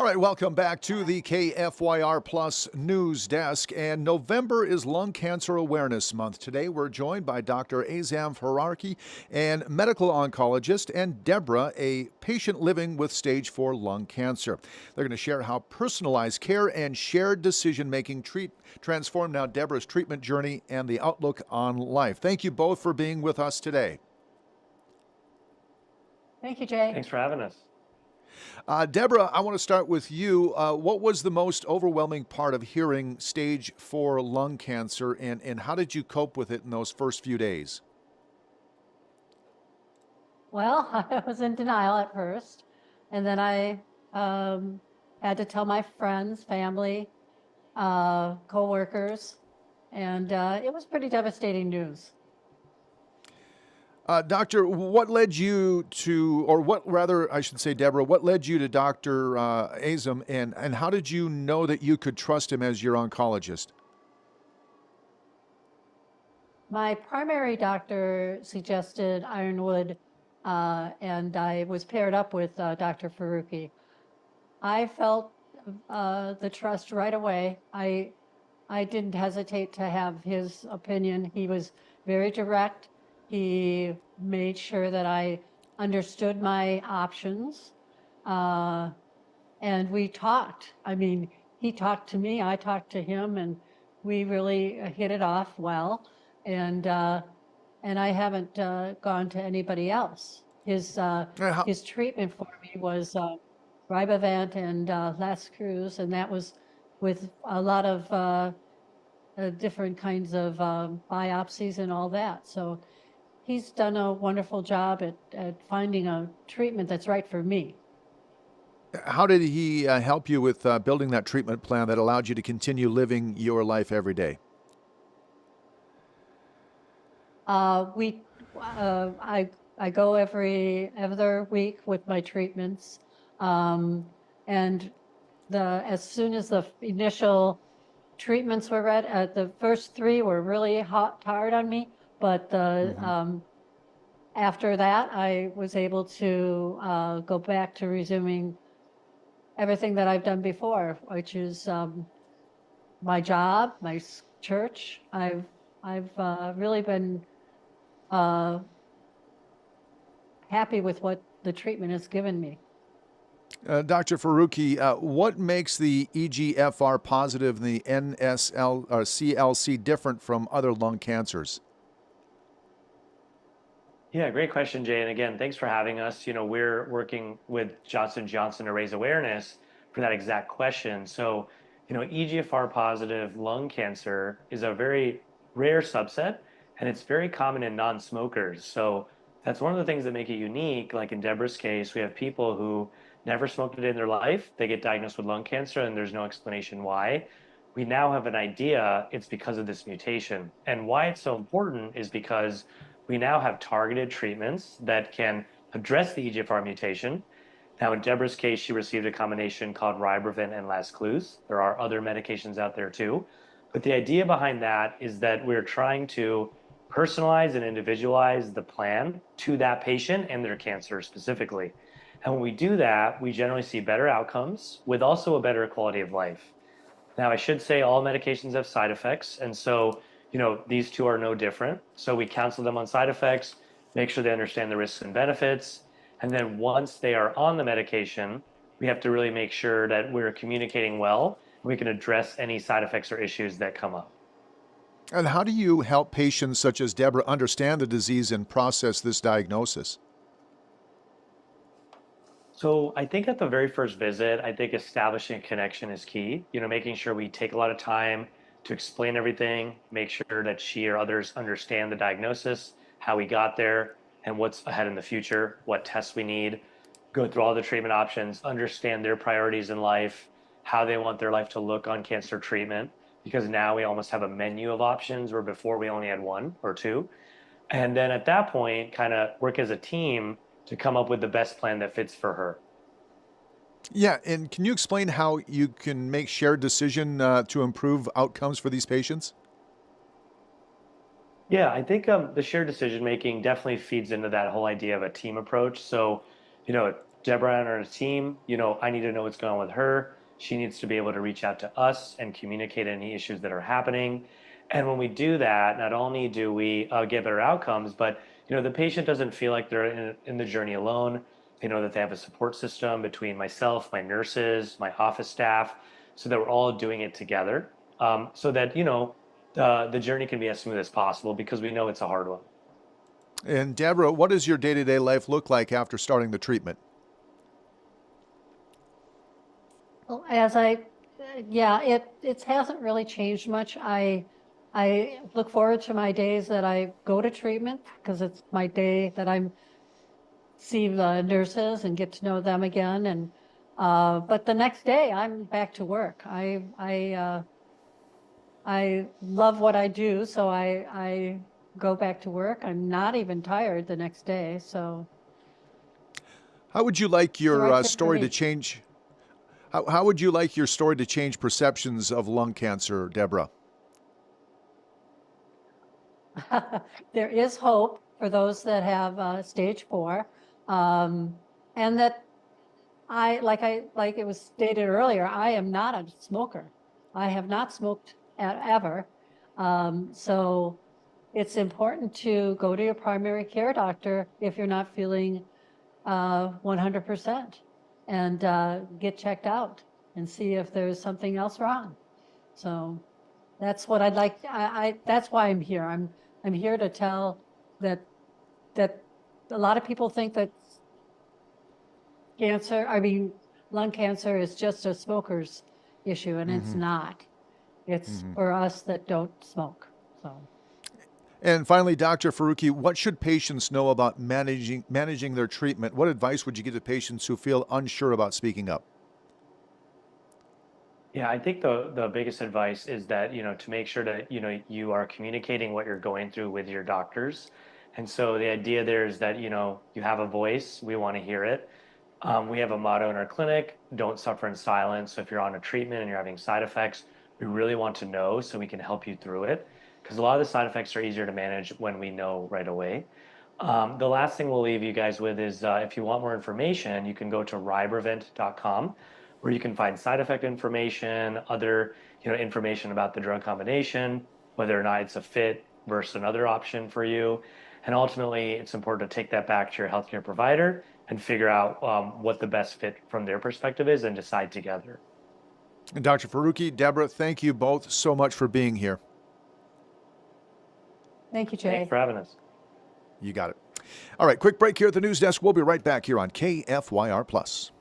All right, welcome back to the KFYR Plus News Desk. And November is Lung Cancer Awareness Month. Today, we're joined by Dr. Azam Fararki, an medical oncologist, and Deborah, a patient living with stage 4 lung cancer. They're going to share how personalized care and shared decision making transform now Deborah's treatment journey and the outlook on life. Thank you both for being with us today. Thank you, Jay. Thanks for having us. Deborah, I want to start with you. What was the most overwhelming part of hearing stage 4 lung cancer, and how did you cope with it in those first few days? Well, I was in denial at first, and then I had to tell my friends, family, coworkers, and it was pretty devastating news. Doctor, what led you to, or what rather, I should say, Deborah, what led you to Dr. Azam, and how did you know that you could trust him as your oncologist? My primary doctor suggested Ironwood, and I was paired up with Dr. Faruqi. I felt the trust right away. I didn't hesitate to have his opinion. He was very direct. He made sure that I understood my options. And we talked. I mean, he talked to me, I talked to him, and we really hit it off well. And I haven't gone to anybody else. His treatment for me was Ribavant and Las and that was with a lot of different kinds of biopsies and all that. So he's done a wonderful job at finding a treatment that's right for me. How did he help you with building that treatment plan that allowed you to continue living your life every day? I go every other week with my treatments, and as soon as the initial treatments were read, the first 3 were really hard on me, but after that, I was able to go back to resuming everything that I've done before, which is my job, my church. I've really been happy with what the treatment has given me. Dr. Faruqi, what makes the EGFR positive and the NSL or CLC different from other lung cancers? Yeah, great question, Jay. And again, thanks for having us. We're working with Johnson & Johnson to raise awareness for that exact question. So, EGFR positive lung cancer is a very rare subset, and it's very common in non-smokers. So that's one of the things that make it unique. Like in Deborah's case, we have people who never smoked a day in their life. They get diagnosed with lung cancer, and there's no explanation why. We now have an idea it's because of this mutation. And why it's so important is because we now have targeted treatments that can address the EGFR mutation. Now, in Deborah's case, she received a combination called Rybrevant and Lascluze. There are other medications out there too. But the idea behind that is that we're trying to personalize and individualize the plan to that patient and their cancer specifically. And when we do that, we generally see better outcomes with also a better quality of life. Now, I should say all medications have side effects. And so, these two are no different. So we counsel them on side effects, make sure they understand the risks and benefits. And then once they are on the medication, we have to really make sure that we're communicating well. We can address any side effects or issues that come up. And how do you help patients such as Deborah understand the disease and process this diagnosis? So I think at the very first visit, I think establishing a connection is key. Making sure we take a lot of time to explain everything, make sure that she or others understand the diagnosis, how we got there, and what's ahead in the future, what tests we need, go through all the treatment options, understand their priorities in life, how they want their life to look on cancer treatment, because now we almost have a menu of options where before we only had 1 or 2. And then at that point, kind of work as a team to come up with the best plan that fits for her. Yeah, and can you explain how you can make shared decision to improve outcomes for these patients? Yeah, I think the shared decision making definitely feeds into that whole idea of a team approach. So, Deborah and her team, I need to know what's going on with her. She needs to be able to reach out to us and communicate any issues that are happening. And when we do that, not only do we get better outcomes, but the patient doesn't feel like they're in the journey alone. They know that they have a support system between myself, my nurses, my office staff, so that we're all doing it together, so that the journey can be as smooth as possible because we know it's a hard one. And Deborah, what does your day-to-day life look like after starting the treatment? Well, yeah, it hasn't really changed much. I look forward to my days that I go to treatment because it's my day that I'm see the nurses and get to know them again. And but the next day I'm back to work. I love what I do, so I go back to work. I'm not even tired the next day. So How would you like the your right fit for story to me. change? How would you like your story to change perceptions of lung cancer, Deborah? There is hope for those that have stage 4, and that like it was stated earlier, I am not a smoker. I have not smoked ever, so it's important to go to your primary care doctor if you're not feeling 100%, and get checked out and see if there's something else wrong. So that's what I'd like. That's why I'm here. I'm here to tell that a lot of people think that lung cancer is just a smoker's issue, and it's not. It's for us that don't smoke. So And finally, Dr. Faruqi, what should patients know about managing their treatment? What advice would you give to patients who feel unsure about speaking up? Yeah, I think the biggest advice is that, to make sure that, you are communicating what you're going through with your doctors. And so the idea there is that, you have a voice, we want to hear it. We have a motto in our clinic, don't suffer in silence. So if you're on a treatment and you're having side effects, we really want to know so we can help you through it. Because a lot of the side effects are easier to manage when we know right away. The last thing we'll leave you guys with is if you want more information, you can go to rybrevent.com, where you can find side effect information, other information about the drug combination, whether or not it's a fit versus another option for you. And ultimately, it's important to take that back to your healthcare provider and figure out what the best fit from their perspective is and decide together. And Dr. Faruqi, Deborah, thank you both so much for being here. thank you, Thanks Jay. for having us. You got it. All right, quick break here at the news desk. We'll be right back here on KFYR Plus.